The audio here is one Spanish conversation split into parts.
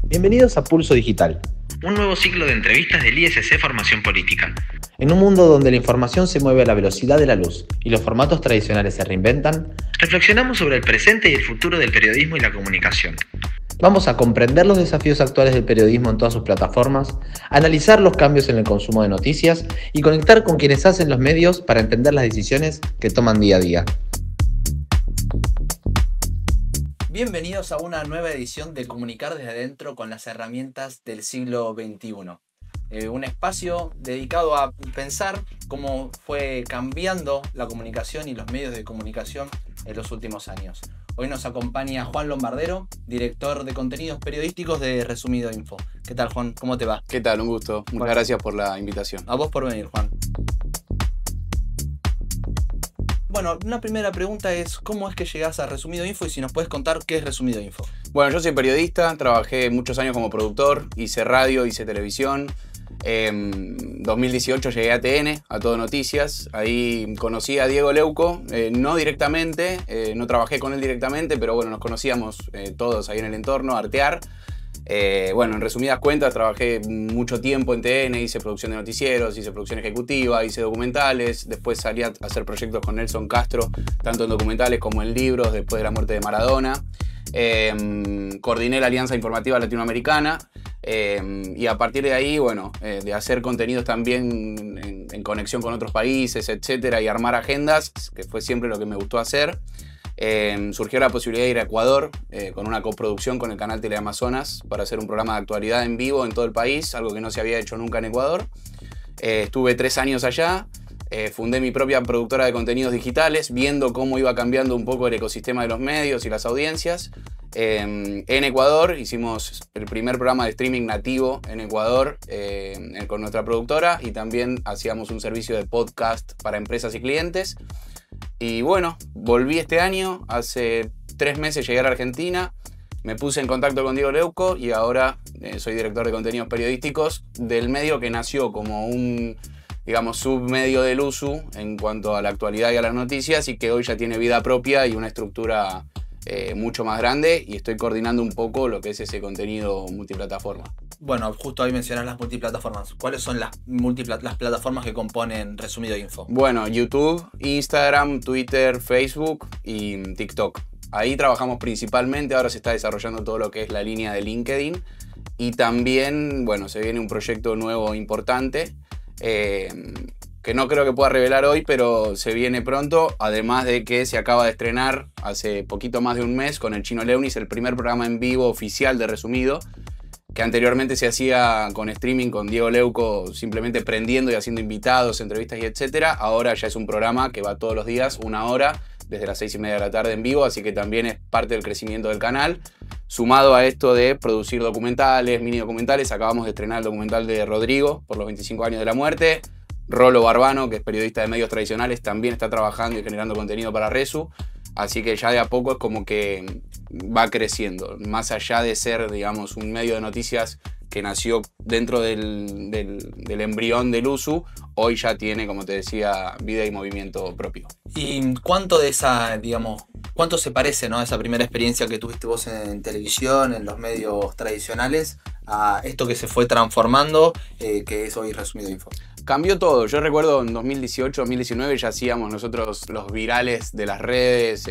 Bienvenidos a Pulso Digital, Un nuevo ciclo de entrevistas del ISC Formación Política. en un mundo donde la información se mueve a la velocidad de la luz y los formatos tradicionales se reinventan. Reflexionamos sobre el presente y el futuro del periodismo y la comunicación. Vamos a comprender los desafíos actuales del periodismo en todas sus plataformas, analizar los cambios en el consumo de noticias y conectar con quienes hacen los medios para entender las decisiones que toman día a día. Bienvenidos a una nueva edición de Comunicar desde adentro con las herramientas del siglo XXI. Un espacio dedicado a pensar cómo fue cambiando la comunicación y los medios de comunicación en los últimos años. Hoy nos acompaña Juan Lombardero, director de contenidos periodísticos de Resumido Info. ¿Qué tal, Juan? ¿Cómo te va? ¿Qué tal? Un gusto. Muchas gracias por la invitación. A vos por venir, Juan. Bueno, una primera pregunta es, ¿cómo es que llegás a Resumido Info? Y si nos puedes contar qué es Resumido Info. Bueno, yo soy periodista, trabajé muchos años como productor, hice radio, hice televisión. En 2018 llegué a TN, a Todo Noticias. Ahí conocí a Diego Leuco, no directamente, no trabajé con él directamente, pero bueno, nos conocíamos todos ahí en el entorno, Artear. Bueno, en resumidas cuentas, trabajé mucho tiempo en TN, hice producción de noticieros, hice producción ejecutiva, hice documentales, después salí a hacer proyectos con Nelson Castro, tanto en documentales como en libros, después de la muerte de Maradona. Coordiné la Alianza Informativa Latinoamericana y a partir de ahí, bueno, de hacer contenidos también en conexión con otros países, etcétera, y armar agendas, que fue siempre lo que me gustó hacer. Surgió la posibilidad de ir a Ecuador con una coproducción con el canal Teleamazonas para hacer un programa de actualidad en vivo en todo el país, algo que no se había hecho nunca en Ecuador. Estuve 3 años allá, fundé mi propia productora de contenidos digitales, viendo cómo iba cambiando un poco el ecosistema de los medios y las audiencias. En Ecuador hicimos el primer programa de streaming nativo en Ecuador con nuestra productora, y también hacíamos un servicio de podcast para empresas y clientes. Y bueno, volví este año, hace 3 meses llegué a la Argentina, me puse en contacto con Diego Leuco y ahora soy director de contenidos periodísticos del medio que nació como un, digamos, submedio del USU en cuanto a la actualidad y a las noticias, y que hoy ya tiene vida propia y una estructura mucho más grande, y estoy coordinando un poco lo que es ese contenido multiplataforma. Bueno, justo ahí mencionas las multiplataformas. ¿Cuáles son las plataformas que componen Resumido Info? Bueno, YouTube, Instagram, Twitter, Facebook y TikTok. Ahí trabajamos principalmente, ahora se está desarrollando todo lo que es la línea de LinkedIn, y también, bueno, se viene un proyecto nuevo importante que no creo que pueda revelar hoy, pero se viene pronto, además de que se acaba de estrenar hace poquito más de un mes con el Chino Leunis el primer programa en vivo oficial de Resumido, que anteriormente se hacía con streaming con Diego Leuco, simplemente prendiendo y haciendo invitados, entrevistas y etcétera. Ahora ya es un programa que va todos los días, 1 hora, desde las 6:30 de la tarde en vivo, así que también es parte del crecimiento del canal. Sumado a esto de producir documentales, mini documentales, acabamos de estrenar el documental de Rodrigo por los 25 años de la muerte. Rolo Barbano, que es periodista de medios tradicionales, también está trabajando y generando contenido para Resu. Así que ya de a poco es como que va creciendo. Más allá de ser, digamos, un medio de noticias que nació dentro del embrión del USU, hoy ya tiene, como te decía, vida y movimiento propio. ¿Y cuánto de esa, digamos, cuánto se parece, ¿no?, a esa primera experiencia que tuviste vos en televisión, en los medios tradicionales, a esto que se fue transformando, que es hoy Resumido Info? Cambió todo. Yo recuerdo en 2018, 2019 ya hacíamos nosotros los virales de las redes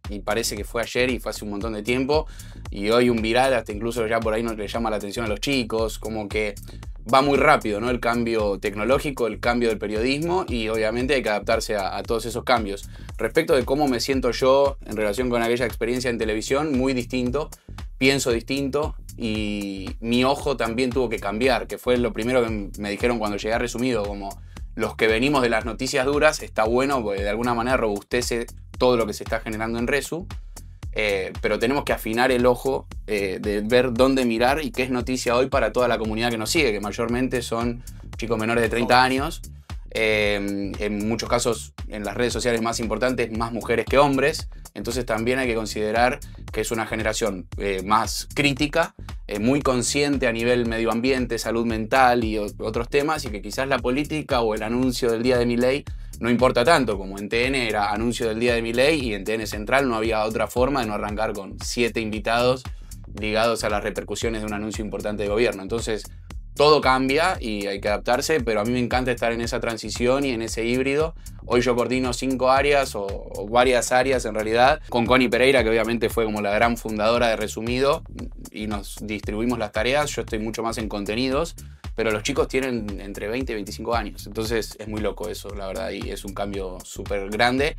y parece que fue ayer y fue hace un montón de tiempo. Y hoy un viral hasta incluso ya por ahí no le llama la atención a los chicos. Como que va muy rápido, ¿no? El cambio tecnológico, el cambio del periodismo, y obviamente hay que adaptarse a todos esos cambios. Respecto de cómo me siento yo en relación con aquella experiencia en televisión, muy distinto. Pienso distinto, y mi ojo también tuvo que cambiar, que fue lo primero que me dijeron cuando llegué a Resumido, como los que venimos de las noticias duras, está bueno porque de alguna manera robustece todo lo que se está generando en Resu, pero tenemos que afinar el ojo de ver dónde mirar y qué es noticia hoy para toda la comunidad que nos sigue, que mayormente son chicos menores de 30 años, en muchos casos en las redes sociales más importantes, más mujeres que hombres. Entonces también hay que considerar que es una generación más crítica, muy consciente a nivel medio ambiente, salud mental y otros temas, y que quizás la política o el anuncio del día de Milei no importa tanto. Como en TN era anuncio del día de Milei, y en TN Central no había otra forma de no arrancar con 7 invitados ligados a las repercusiones de un anuncio importante de gobierno. Entonces, todo cambia y hay que adaptarse, pero a mí me encanta estar en esa transición y en ese híbrido. Hoy yo coordino 5 áreas o varias áreas en realidad, con Connie Pereira, que obviamente fue como la gran fundadora de Resumido, y nos distribuimos las tareas. Yo estoy mucho más en contenidos, pero los chicos tienen entre 20 y 25 años. Entonces es muy loco eso, la verdad, y es un cambio súper grande.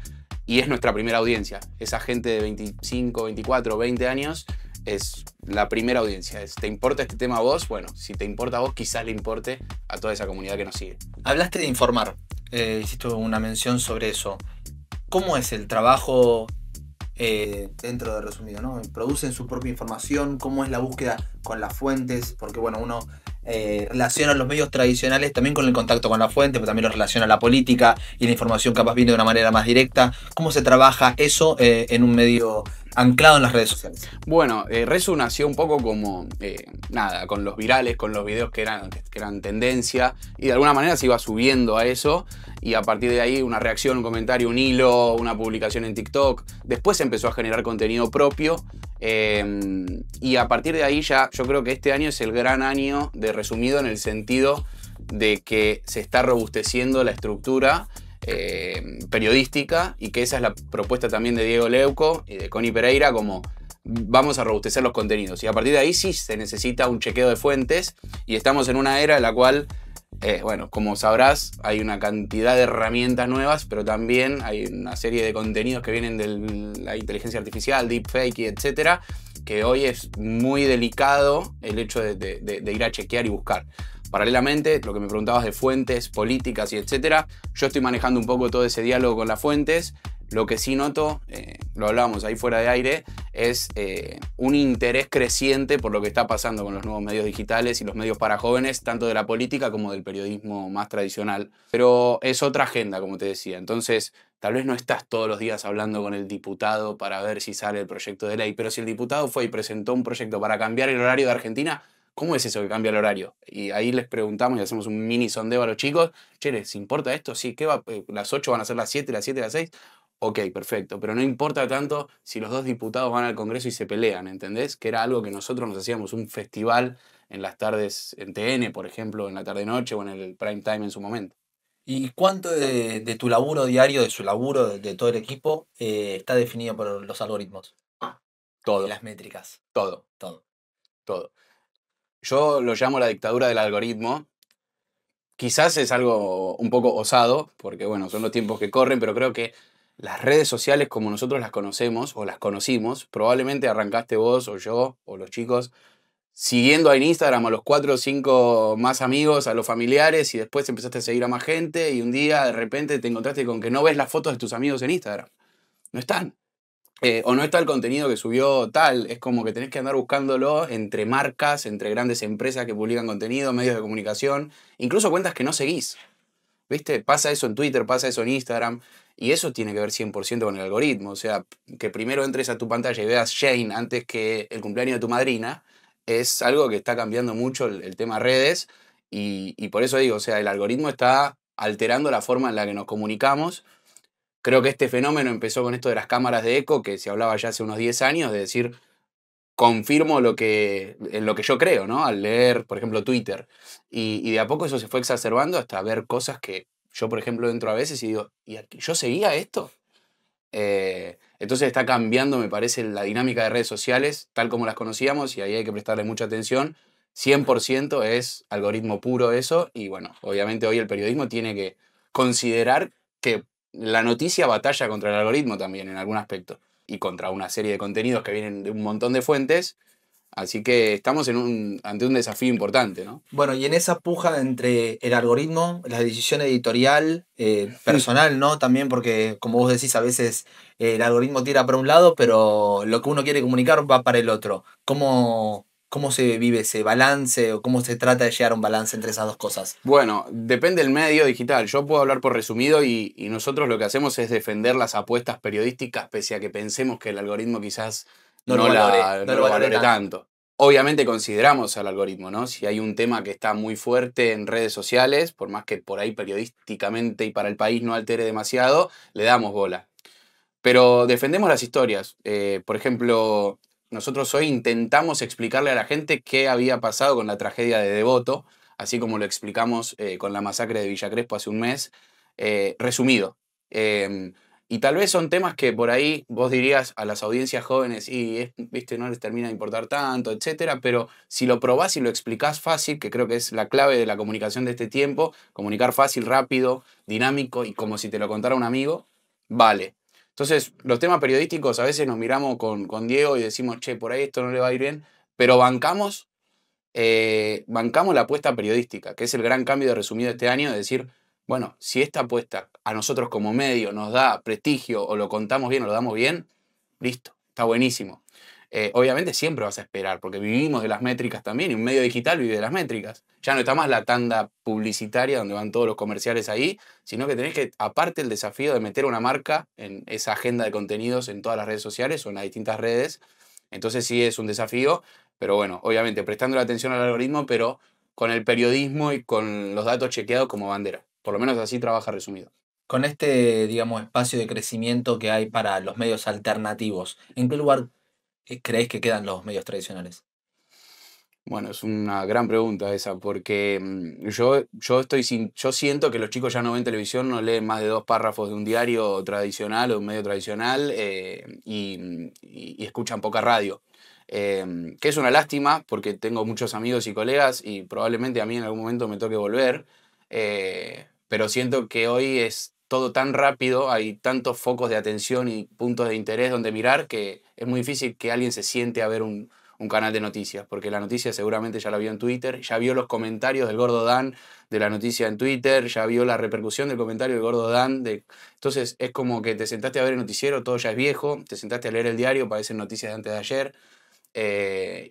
Y es nuestra primera audiencia. Esa gente de 25, 24, 20 años es la primera audiencia. ¿Te importa este tema a vos? Bueno, si te importa a vos, quizás le importe a toda esa comunidad que nos sigue. Hablaste de informar, hiciste una mención sobre eso. ¿Cómo es el trabajo dentro de Resumido, ¿no? ¿Producen su propia información? ¿Cómo es la búsqueda con las fuentes? Porque bueno, uno relaciona los medios tradicionales también con el contacto con la fuente, pero también lo relaciona a la política y la información capaz viene de una manera más directa. ¿Cómo se trabaja eso en un medio anclado en las redes sociales? Bueno, Resu nació un poco como, nada, con los virales, con los videos que eran tendencia, y de alguna manera se iba subiendo a eso, y a partir de ahí una reacción, un comentario, un hilo, una publicación en TikTok. Después se empezó a generar contenido propio, y a partir de ahí ya yo creo que este año es el gran año de Resumido, en el sentido de que se está robusteciendo la estructura periodística, y que esa es la propuesta también de Diego Leuco y de Connie Pereira, como vamos a robustecer los contenidos, y a partir de ahí sí se necesita un chequeo de fuentes, y estamos en una era en la cual, bueno, como sabrás, hay una cantidad de herramientas nuevas, pero también hay una serie de contenidos que vienen de la inteligencia artificial, deepfake, etcétera, que hoy es muy delicado el hecho de ir a chequear y buscar. Paralelamente, lo que me preguntabas de fuentes, políticas y etcétera, yo estoy manejando un poco todo ese diálogo con las fuentes. Lo que sí noto, lo hablábamos ahí fuera de aire, es un interés creciente por lo que está pasando con los nuevos medios digitales y los medios para jóvenes, tanto de la política como del periodismo más tradicional. Pero es otra agenda, como te decía. Entonces, tal vez no estás todos los días hablando con el diputado para ver si sale el proyecto de ley, pero si el diputado fue y presentó un proyecto para cambiar el horario de Argentina, ¿cómo es eso que cambia el horario? Y ahí les preguntamos y hacemos un mini sondeo a los chicos. Che, ¿les importa esto? Sí, ¿qué va? ¿Las 8 van a ser las 7, las 7 las 6? Ok, perfecto. Pero no importa tanto si los dos diputados van al Congreso y se pelean, ¿entendés? Que era algo que nosotros nos hacíamos un festival en las tardes en TN, por ejemplo, en la tarde-noche o en el prime time en su momento. ¿Y cuánto de tu laburo diario, de su laburo, de todo el equipo, está definido por los algoritmos? Todo. Y las métricas. Todo. Todo. Todo. Yo lo llamo la dictadura del algoritmo. Quizás es algo un poco osado, porque bueno, son los tiempos que corren, pero creo que las redes sociales como nosotros las conocemos o las conocimos, probablemente arrancaste vos o yo o los chicos siguiendo en Instagram a los 4 o 5 más amigos, a los familiares, y después empezaste a seguir a más gente, y un día de repente te encontraste con que no ves las fotos de tus amigos en Instagram. No están. O no está el contenido que subió tal. Es como que tenés que andar buscándolo entre marcas, entre grandes empresas que publican contenido, medios de comunicación, incluso cuentas que no seguís. ¿Viste? Pasa eso en Twitter, pasa eso en Instagram, y eso tiene que ver 100% con el algoritmo. O sea, que primero entres a tu pantalla y veas Shane antes que el cumpleaños de tu madrina, es algo que está cambiando mucho el tema redes, y por eso digo, o sea, el algoritmo está alterando la forma en la que nos comunicamos. Creo que este fenómeno empezó con esto de las cámaras de eco, que se hablaba ya hace unos 10 años, de decir, confirmo en lo que yo creo, ¿no? Al leer, por ejemplo, Twitter. Y de a poco eso se fue exacerbando hasta ver cosas que yo, por ejemplo, entro a veces y digo, ¿yo seguía esto? Entonces está cambiando, me parece, la dinámica de redes sociales, tal como las conocíamos, y ahí hay que prestarle mucha atención. 100% es algoritmo puro eso, y bueno, obviamente hoy el periodismo tiene que considerar que la noticia batalla contra el algoritmo también en algún aspecto, y contra una serie de contenidos que vienen de un montón de fuentes, así que estamos ante un desafío importante, ¿no? Bueno, y en esa puja entre el algoritmo, la decisión editorial, personal, ¿no? También porque, como vos decís, a veces el algoritmo tira para un lado, pero lo que uno quiere comunicar va para el otro. ¿Cómo se vive ese balance o cómo se trata de llegar a un balance entre esas dos cosas? Bueno, depende del medio digital. Yo puedo hablar por Resumido, y nosotros lo que hacemos es defender las apuestas periodísticas, pese a que pensemos que el algoritmo quizás no lo valore tanto. Obviamente consideramos al algoritmo, ¿no? Si hay un tema que está muy fuerte en redes sociales, por más que por ahí periodísticamente y para el país no altere demasiado, le damos bola. Pero defendemos las historias. Por ejemplo, nosotros hoy intentamos explicarle a la gente qué había pasado con la tragedia de Devoto, así como lo explicamos con la masacre de Villa Crespo hace un mes, resumido. Y tal vez son temas que por ahí vos dirías a las audiencias jóvenes y viste, no les termina de importar tanto, etcétera, pero si lo probás y lo explicás fácil, que creo que es la clave de la comunicación de este tiempo, comunicar fácil, rápido, dinámico y como si te lo contara un amigo, vale. Entonces, los temas periodísticos a veces nos miramos con Diego y decimos, che, por ahí esto no le va a ir bien, pero bancamos la apuesta periodística, que es el gran cambio de resumido este año, de decir, bueno, si esta apuesta a nosotros como medio nos da prestigio o lo contamos bien o lo damos bien, listo, está buenísimo. Obviamente siempre vas a esperar, porque vivimos de las métricas también, y un medio digital vive de las métricas. Ya no está más la tanda publicitaria donde van todos los comerciales ahí, sino que tenés que, aparte el desafío de meter una marca en esa agenda de contenidos en todas las redes sociales o en las distintas redes, entonces sí es un desafío, pero bueno, obviamente prestando la atención al algoritmo, pero con el periodismo y con los datos chequeados como bandera. Por lo menos así trabaja resumido. Con este, digamos, espacio de crecimiento que hay para los medios alternativos, ¿en qué lugar creéis que quedan los medios tradicionales? Bueno, es una gran pregunta esa, porque yo siento que los chicos ya no ven televisión, no leen más de 2 párrafos de un diario tradicional o un medio tradicional y escuchan poca radio. Que es una lástima porque tengo muchos amigos y colegas y probablemente a mí en algún momento me toque volver, pero siento que hoy es todo tan rápido, hay tantos focos de atención y puntos de interés donde mirar que es muy difícil que alguien se siente a ver un canal de noticias, porque la noticia seguramente ya la vio en Twitter, ya vio los comentarios del Gordo Dan de la noticia en Twitter, ya vio la repercusión del comentario del Gordo Dan. Entonces es como que te sentaste a ver el noticiero, todo ya es viejo, te sentaste a leer el diario, parecen noticias de antes de ayer,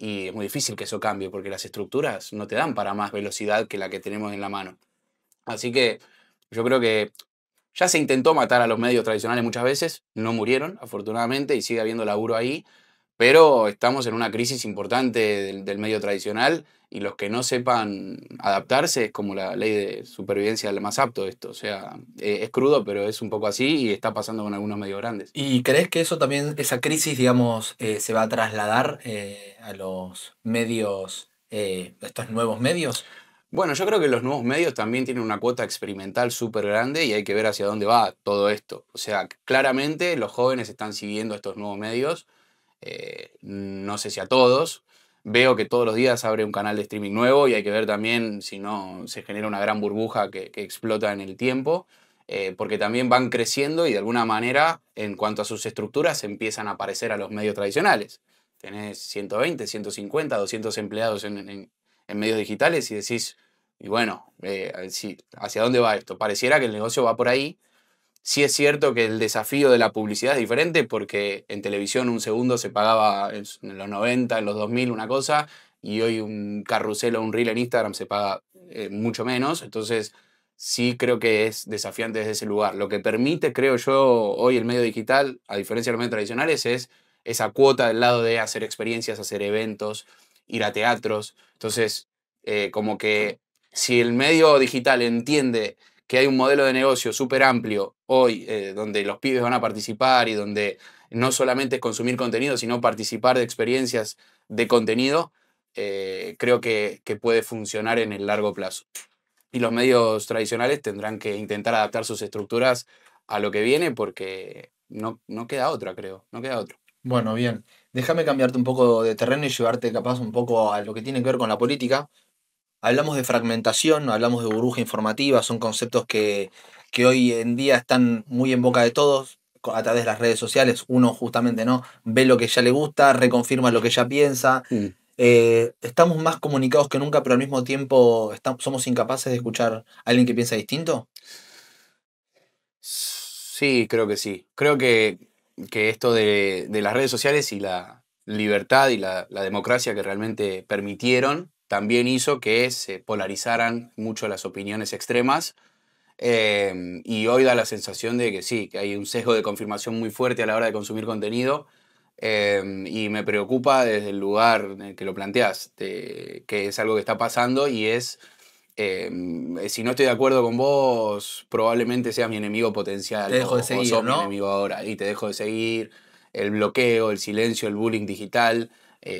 y es muy difícil que eso cambie, porque las estructuras no te dan para más velocidad que la que tenemos en la mano. Así que yo creo que ya se intentó matar a los medios tradicionales muchas veces, no murieron, afortunadamente, y sigue habiendo laburo ahí. Pero estamos en una crisis importante del medio tradicional y los que no sepan adaptarse es como la ley de supervivencia del más apto esto. O sea, es crudo, pero es un poco así y está pasando con algunos medios grandes. ¿Y crees que eso también, esa crisis, digamos, se va a trasladar a los medios, estos nuevos medios? Bueno, yo creo que los nuevos medios también tienen una cuota experimental súper grande y hay que ver hacia dónde va todo esto. O sea, claramente los jóvenes están siguiendo estos nuevos medios. No sé si a todos. Veo que todos los días abre un canal de streaming nuevo y hay que ver también si no se genera una gran burbuja que explota en el tiempo, porque también van creciendo y de alguna manera, en cuanto a sus estructuras, empiezan a aparecer a los medios tradicionales. Tenés 120, 150, 200 empleados en medios digitales y decís, y bueno, ¿hacia dónde va esto? Pareciera que el negocio va por ahí. Sí es cierto que el desafío de la publicidad es diferente porque en televisión un segundo se pagaba en los 90, en los 2000 una cosa y hoy un carrusel o un reel en Instagram se paga mucho menos. Entonces sí creo que es desafiante desde ese lugar. Lo que permite, creo yo, hoy el medio digital, a diferencia de los medios tradicionales, es esa cuota del lado de hacer experiencias, hacer eventos, ir a teatros. Entonces, como que si el medio digital entiende que hay un modelo de negocio súper amplio hoy, donde los pibes van a participar y donde no solamente es consumir contenido, sino participar de experiencias de contenido, creo que puede funcionar en el largo plazo. Y los medios tradicionales tendrán que intentar adaptar sus estructuras a lo que viene porque no queda otra, creo, no queda otra. Bueno, bien. Déjame cambiarte un poco de terreno y llevarte capaz un poco a lo que tiene que ver con la política. Hablamos de fragmentación, hablamos de burbuja informativa, son conceptos que hoy en día están muy en boca de todos a través de las redes sociales. Uno justamente no ve lo que ya le gusta, reconfirma lo que ya piensa. Mm. Estamos más comunicados que nunca, pero al mismo tiempo somos incapaces de escuchar a alguien que piensa distinto. Sí, creo que sí. Creo que esto de las redes sociales y la libertad y la democracia que realmente permitieron también hizo que se polarizaran mucho las opiniones extremas. Y hoy da la sensación de que sí, que hay un sesgo de confirmación muy fuerte a la hora de consumir contenido. Y me preocupa desde el lugar en el que lo planteas, que es algo que está pasando y es, si no estoy de acuerdo con vos, probablemente seas mi enemigo potencial Te dejo de o seguir, sos mi ¿no? enemigo ahora y te dejo de seguir. el bloqueo, el silencio, el bullying digital.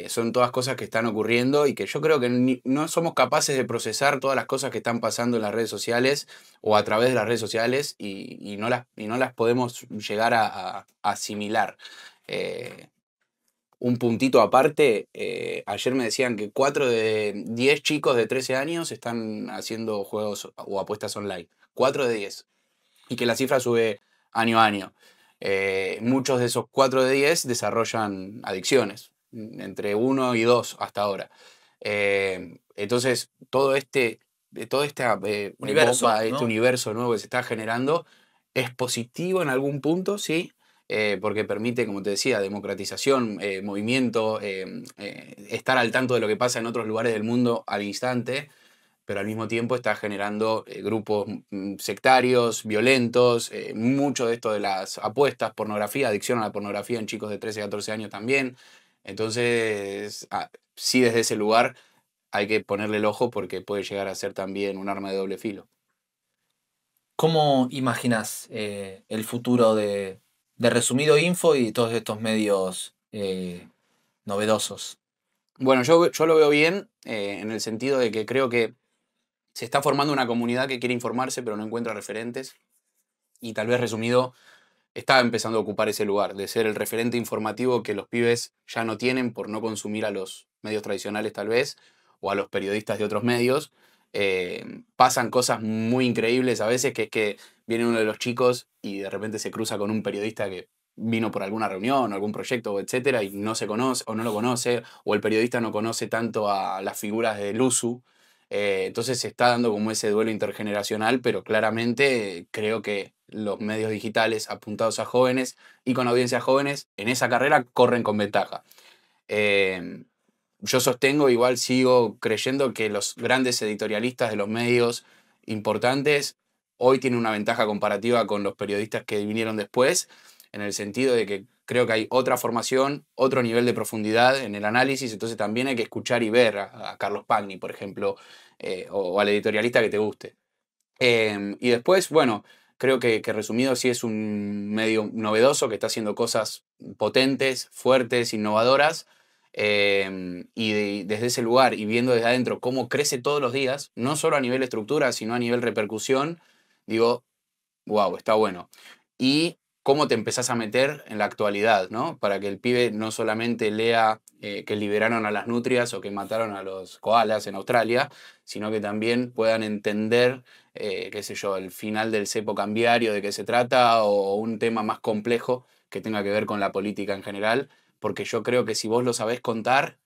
Son todas cosas que están ocurriendo y que yo creo que no somos capaces de procesar todas las cosas que están pasando en las redes sociales o a través de las redes sociales y no las podemos llegar a asimilar. Un puntito aparte, ayer me decían que 4 de 10 chicos de 13 años están haciendo juegos o apuestas online. 4 de 10. Y que la cifra sube año a año. Muchos de esos 4 de 10 desarrollan adicciones, entre 1 y 2 hasta ahora. Entonces, todo este Universo, bomba, ¿no? este universo nuevo que se está generando es positivo en algún punto, sí, porque permite, como te decía, democratización, movimiento, estar al tanto de lo que pasa en otros lugares del mundo al instante, pero al mismo tiempo está generando grupos sectarios, violentos, mucho de esto de las apuestas, pornografía, adicción a la pornografía en chicos de 13 a 14 años también. Entonces, sí, desde ese lugar hay que ponerle el ojo porque puede llegar a ser también un arma de doble filo. ¿Cómo imaginas el futuro de Resumido Info y todos estos medios novedosos? Bueno, yo lo veo bien en el sentido de que creo que se está formando una comunidad que quiere informarse pero no encuentra referentes y tal vez Resumido está empezando a ocupar ese lugar, de ser el referente informativo que los pibes ya no tienen por no consumir a los medios tradicionales tal vez, o a los periodistas de otros medios. Pasan cosas muy increíbles a veces, que es que viene uno de los chicos y de repente se cruza con un periodista que vino por alguna reunión o algún proyecto, etcétera, y no se conoce o no lo conoce, o el periodista no conoce tanto a las figuras del USU. Entonces se está dando como ese duelo intergeneracional, pero claramente creo que los medios digitales apuntados a jóvenes y con audiencias jóvenes en esa carrera corren con ventaja. Yo sostengo, igual sigo creyendo que los grandes editorialistas de los medios importantes hoy tienen una ventaja comparativa con los periodistas que vinieron después, en el sentido de que creo que hay otra formación, otro nivel de profundidad en el análisis, entonces también hay que escuchar y ver a Carlos Pagni, por ejemplo, o al editorialista que te guste. Y después, bueno, creo que Resumido sí es un medio novedoso que está haciendo cosas potentes, fuertes, innovadoras. Desde ese lugar y viendo desde adentro cómo crece todos los días, no solo a nivel estructura, sino a nivel repercusión, digo, wow, está bueno. Y cómo te empezás a meter en la actualidad, ¿no? Para que el pibe no solamente lea que liberaron a las nutrias o que mataron a los koalas en Australia, sino que también puedan entender, qué sé yo, el final del cepo cambiario, de qué se trata, o un tema más complejo que tenga que ver con la política en general, porque yo creo que si vos lo sabés contar,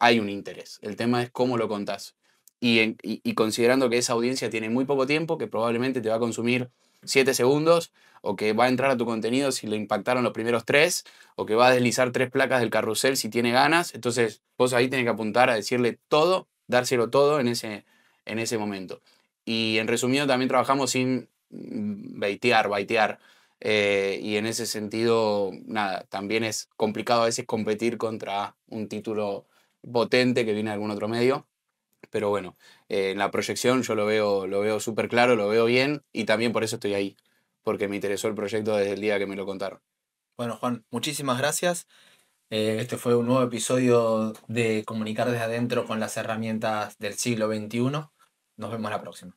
hay un interés. El tema es cómo lo contás. Y considerando que esa audiencia tiene muy poco tiempo, que probablemente te va a consumir 7 segundos, o que va a entrar a tu contenido si le impactaron los primeros 3, o que va a deslizar 3 placas del carrusel si tiene ganas, entonces vos ahí tenés que apuntar a decirle todo, dárselo todo en ese momento. Y en resumido también trabajamos sin baitear. Y en ese sentido, nada, también es complicado a veces competir contra un título potente que viene de algún otro medio. Pero bueno, en la proyección yo lo veo súper claro, lo veo bien y también por eso estoy ahí, porque me interesó el proyecto desde el día que me lo contaron. Bueno, Juan, muchísimas gracias. Este fue un nuevo episodio de Comunicar desde adentro con las herramientas del siglo XXI. Nos vemos la próxima.